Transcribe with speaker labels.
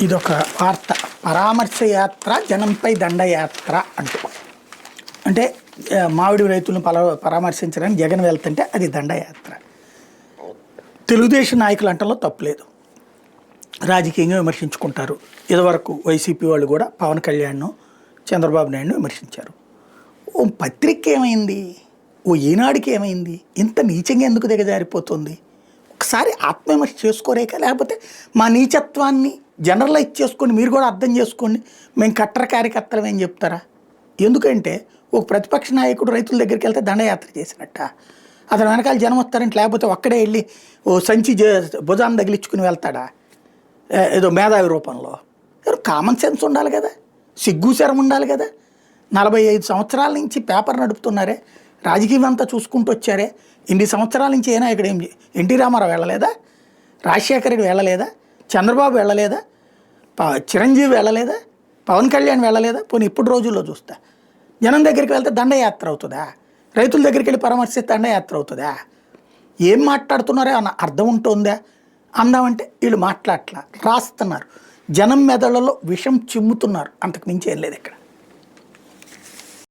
Speaker 1: ఇదొక వార్త. పరామర్శ యాత్ర జనంపై దండయాత్ర అంటే మామిడి రైతులను పరామర్శించడానికి జగన్ వెళ్తుంటే అది దండయాత్ర. తెలుగుదేశం నాయకులు అంటలో తప్పులేదు, రాజకీయంగా విమర్శించుకుంటారు. ఇదివరకు వైసీపీ వాళ్ళు కూడా పవన్ కళ్యాణ్ను చంద్రబాబు నాయుడును విమర్శించారు. ఓ పత్రిక ఏమైంది, ఓ ఈనాడికి ఏమైంది, ఇంత నీచంగా ఎందుకు దిగజారిపోతుంది? ఒకసారి ఆత్మవిమర్శ చేసుకోరేక, లేకపోతే మా నీచత్వాన్ని జనరలైజ్ చేసుకొని మీరు కూడా అర్థం చేసుకోండి, మేము కట్టర కార్యకర్తలం ఏం చెప్తారా? ఎందుకంటే ఒక ప్రతిపక్ష నాయకుడు రైతుల దగ్గరికి వెళ్తే దండయాత్ర చేసినట్ట, అతను వెనకాల జనం వస్తారంటే, లేకపోతే ఒక్కడే వెళ్ళి ఓ సంచి భుజాన్ని తగిలించుకుని వెళ్తాడా ఏదో మేధావి రూపంలో? కామన్ సెన్స్ ఉండాలి కదా, సిగ్గు శరం ఉండాలి కదా. 45 సంవత్సరాల నుంచి పేపర్ నడుపుతున్నారే, రాజకీయం అంతా చూసుకుంటూ వచ్చారే, ఇన్ని సంవత్సరాల నుంచి అయినా ఇక్కడ ఏం ఎన్టీ రామారావు వెళ్ళలేదా, రాజశేఖర రెడ్డి వెళ్ళలేదా, చంద్రబాబు వెళ్ళలేదా, చిరంజీవి వెళ్ళలేదా, పవన్ కళ్యాణ్ వెళ్ళలేదా? పోనీ ఇప్పుడు రోజుల్లో చూస్తా జనం దగ్గరికి వెళ్తే దండయాత్ర అవుతుందా? రైతుల దగ్గరికి వెళ్ళి పరామర్శిస్తే దండయాత్ర అవుతుందా? ఏం మాట్లాడుతున్నారో అన్న అర్థం ఉంటుందా? అందామంటే వీళ్ళు మాట్లాడట్లా, రాస్తున్నారు, జనం మెదళ్ళలో విషం చిమ్ముతున్నారు, అంతకు మించి ఏం లేదు ఇక్కడ.